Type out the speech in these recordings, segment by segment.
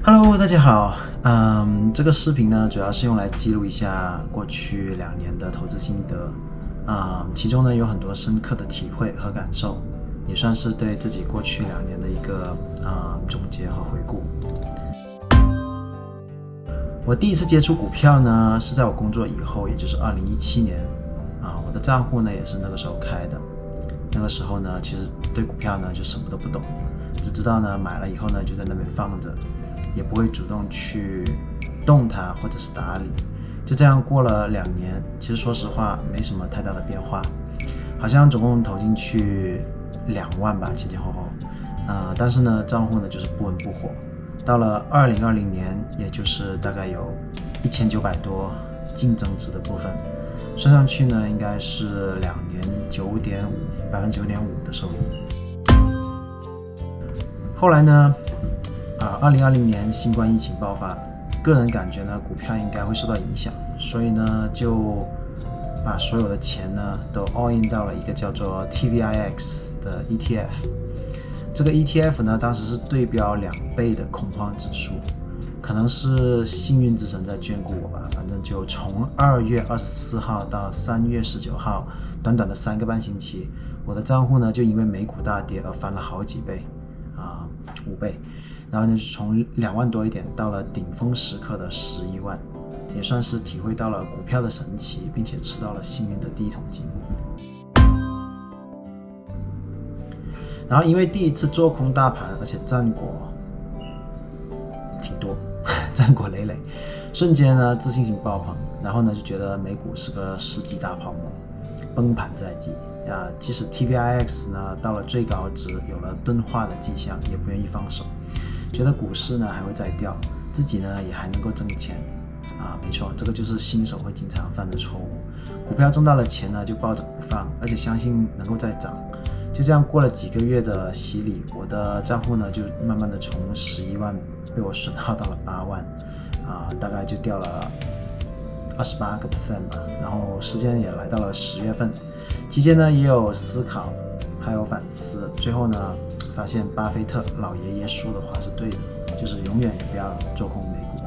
Hello，大家好。这个视频呢，主要是用来记录一下过去2年的投资心得。其中呢有很多深刻的体会和感受，也算是对自己过去2年的一个总结和回顾。我第一次接触股票呢，是在我工作以后，也就是2017年。我的账户呢也是那个时候开的。那个时候呢，其实对股票呢就什么都不懂，只知道呢买了以后呢就在那边放着。也不会主动去动它或者是打理，就这样过了2年。其实说实话没什么太大的变化，好像总共投进去2万吧，前前后后。但是呢账户呢就是不温不火。到了2020年，也就是大概有1900多净增值的部分，算上去呢应该是2年9.5%的收益。后来呢2020年新冠疫情爆发，个人感觉呢股票应该会受到影响，所以呢就把所有的钱呢都 all in 到了一个叫做 TVIX 的 ETF。 这个 ETF 呢当时是对标2倍的恐慌指数，可能是幸运之神在眷顾我吧。反正就从2月24号到3月19号，短短的3个半星期，我的账户呢就因为美股大跌而翻了好几倍，5倍。然后呢，从2万多一点到了顶峰时刻的11万，也算是体会到了股票的神奇，并且吃到了幸运的第一桶金。然后因为第一次做空大盘，而且战果挺多，战果累累，瞬间呢自信心爆棚，然后呢就觉得美股是个世纪大泡沫，崩盘在即。即使 TVIX 呢到了最高值，有了钝化的迹象，也不愿意放手，觉得股市呢还会再掉，自己呢也还能够挣钱。没错，这个就是新手会经常犯的错误。股票挣到了钱呢就抱着不放，而且相信能够再涨。就这样过了几个月的洗礼，我的账户呢就慢慢的从11万被我损耗到了8万，大概就掉了28%吧。然后时间也来到了10月份，期间呢也有思考，还有反思。最后呢发现巴菲特老爷爷说的话是对的，就是永远也不要做空美股。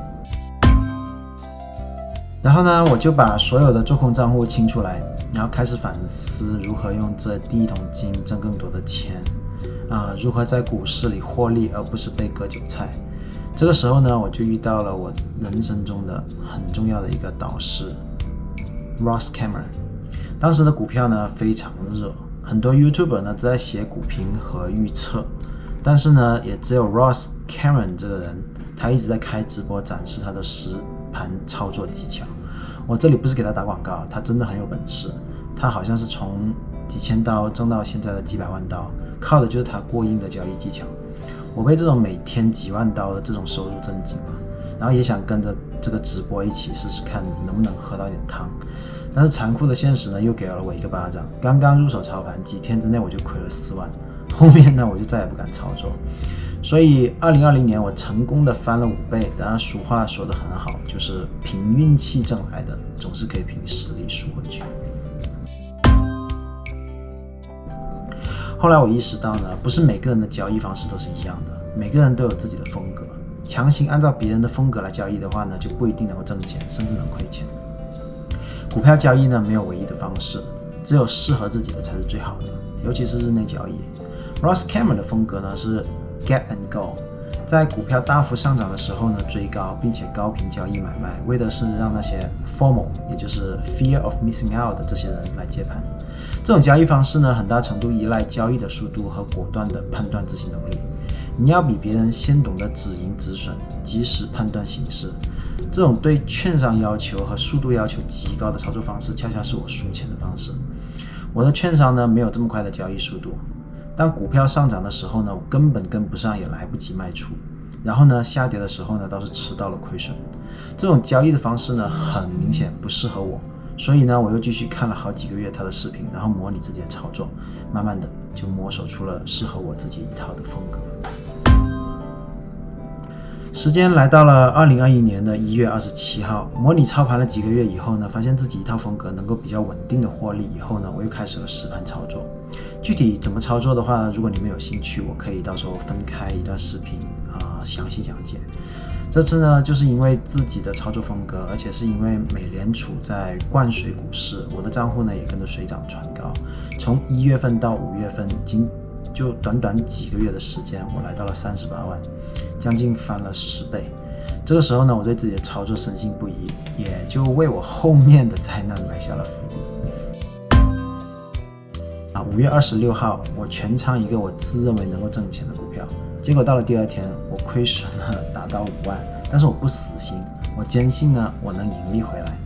然后呢我就把所有的做空账户清出来，然后开始反思如何用这第一桶金挣更多的钱，如何在股市里获利而不是被割韭菜。这个时候呢我就遇到了我人生中的很重要的一个导师 Ross Cameron。 当时的股票呢非常热，很多 YouTuber 呢都在写股评和预测，但是呢也只有 Ross Cameron 这个人，他一直在开直播展示他的实盘操作技巧。我这里不是给他打广告，他真的很有本事。他好像是从几千刀挣到现在的几百万刀，靠的就是他过硬的交易技巧。我被这种每天几万刀的这种收入震惊了，然后也想跟着这个直播一起试试看能不能喝到点汤。但是残酷的现实呢又给了我一个巴掌，刚刚入手操盘，几天之内我就亏了4万，后面呢我就再也不敢操作。所以2020年我成功的翻了5倍。然后俗话说得很好，就是凭运气挣来的总是可以凭实力输回去。后来我意识到呢，不是每个人的交易方式都是一样的，每个人都有自己的风格，强行按照别人的风格来交易的话呢，就不一定能够挣钱，甚至能亏钱。股票交易呢没有唯一的方式，只有适合自己的才是最好的，尤其是日内交易。Ross Cameron 的风格呢是 Get and Go， 在股票大幅上涨的时候呢追高，并且高频交易买卖，为的是让那些 FOMO， 也就是 Fear of Missing Out 的这些人来接盘。这种交易方式呢很大程度依赖交易的速度和果断的判断执行能力。你要比别人先懂得止盈止损，及时判断形势。这种对券商要求和速度要求极高的操作方式，恰恰是我输钱的方式。我的券商呢没有这么快的交易速度，当股票上涨的时候呢我根本跟不上，也来不及卖出，然后呢下跌的时候呢倒是吃到了亏损。这种交易的方式呢很明显不适合我，所以呢我又继续看了好几个月他的视频，然后模拟自己的操作，慢慢的就摸索出了适合我自己一套的风格。时间来到了2021年的1月27号，模拟操盘了几个月以后呢，发现自己一套风格能够比较稳定的获利以后呢，我又开始了实盘操作。具体怎么操作的话，如果你们有兴趣，我可以到时候分开一段视频详细讲解。这次呢，就是因为自己的操作风格，而且是因为美联储在灌水股市，我的账户呢也跟着水涨船高。从1月份到5月份，就短短几个月的时间，我来到了38万，将近翻了10倍。这个时候呢，我对自己的操作深信不疑，也就为我后面的灾难埋下了伏笔。5月26号，我全仓一个我自认为能够挣钱的股票，结果到了第二天，我亏损了达到5万，但是我不死心，我坚信呢我能盈利回来，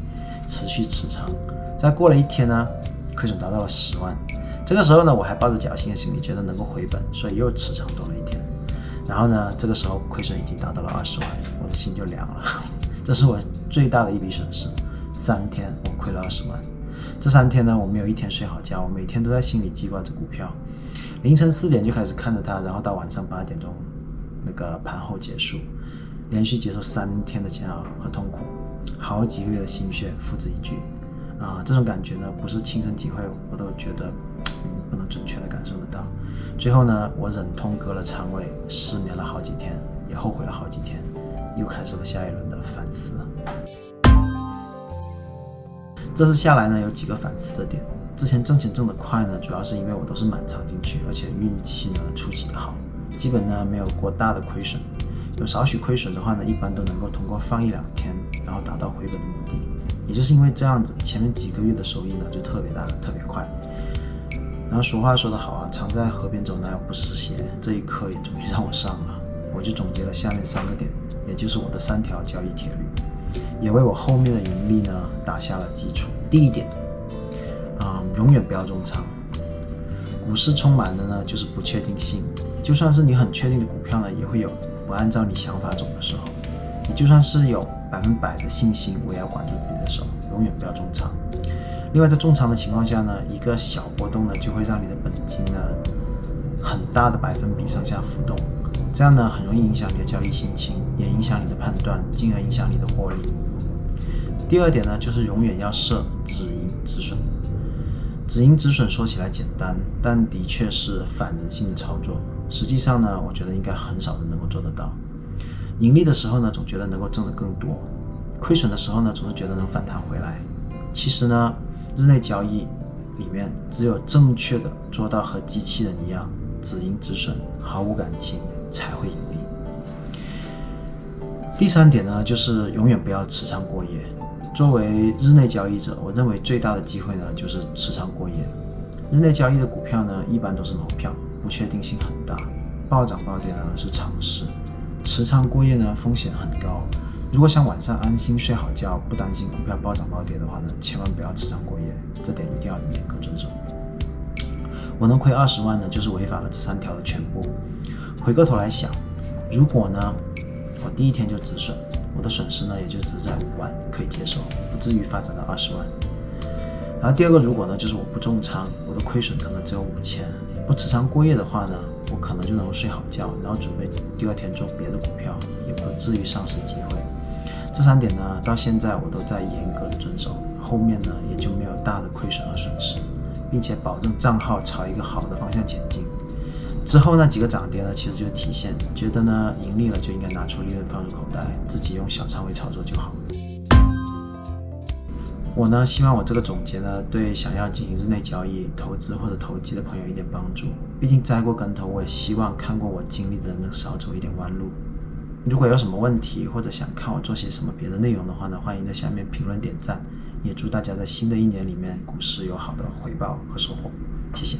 持续持仓。再过了一天呢，亏损达到了10万，这个时候呢，我还抱着侥幸的心理，觉得能够回本，所以又持仓多了一天。然后呢，这个时候亏损已经达到了20万，我的心就凉了。这是我最大的一笔损失，3天我亏了20万。这3天呢，我没有一天睡好觉，我每天都在心里记挂着股票，凌晨4点就开始看着它，然后到晚上8点钟那个盘后结束，连续接受3天的煎熬和痛苦，好几个月的心血付之一炬这种感觉呢，不是亲身体会，我都觉得不能准确的感受得到。最后呢，我忍痛割了仓位，失眠了好几天，也后悔了好几天，又开始了下一轮的反思。这次下来呢，有几个反思的点。之前挣钱挣得快呢，主要是因为我都是满仓进去，而且运气呢出奇的好，基本呢没有过大的亏损。有少许亏损的话呢，一般都能够通过放1-2天，然后达到回本的目的。也就是因为这样子，前面几个月的收益呢就特别大，特别快。然后俗话说得好啊，常在河边走，哪有不湿鞋？这一课也终于让我上了。我就总结了下面3个点，也就是我的3条交易铁律，也为我后面的盈利呢打下了基础。第一点，永远不要重仓。股市充满的呢就是不确定性，就算是你很确定的股票呢，也会有不按照你想法走的时候。你就算是有100%的信心，我也要管住自己的手，永远不要重仓。另外，在重仓的情况下呢，一个小波动呢，就会让你的本金呢很大的百分比上下浮动，这样呢很容易影响你的交易心情，也影响你的判断，进而影响你的获利。第二点呢，就是永远要设止盈止损。止盈止损说起来简单，但的确是反人性的操作。实际上呢，我觉得应该很少人能够做得到。盈利的时候呢，总觉得能够挣得更多；亏损的时候呢，总是觉得能反弹回来。其实呢，日内交易里面只有正确的做到和机器人一样止盈止损，毫无感情，才会盈利。第3点呢，就是永远不要持仓过夜。作为日内交易者，我认为最大的机会呢，就是持仓过夜。日内交易的股票呢，一般都是毛票，不确定性很大，暴涨暴跌呢是常事。持仓过夜呢，风险很高。如果想晚上安心睡好觉，不担心股票暴涨暴跌的话呢，千万不要持仓过夜，这点一定要严格遵守。我能亏20万呢，就是违反了这3条的全部。回过头来想，如果呢，我第一天就止损，我的损失呢也就只在5万，可以接受，不至于发展到20万。然后第二个如果呢，就是我不重仓，我的亏损可能只有5000。不持仓过夜的话呢，我可能就能够睡好觉，然后准备第2天做别的股票，也不至于丧失机会。这3点呢，到现在我都在严格的遵守，后面呢也就没有大的亏损和损失，并且保证账号朝一个好的方向前进。之后那几个涨跌呢，其实就是体现，觉得呢盈利了就应该拿出利润放入口袋，自己用小仓位操作就好。我呢希望我这个总结呢，对想要进行日内交易、投资或者投机的朋友一点帮助。毕竟栽过跟头，我也希望看过我经历的人能少走一点弯路。如果有什么问题，或者想看我做些什么别的内容的话呢，欢迎在下面评论点赞。也祝大家在新的1年里面股市有好的回报和收获，谢谢。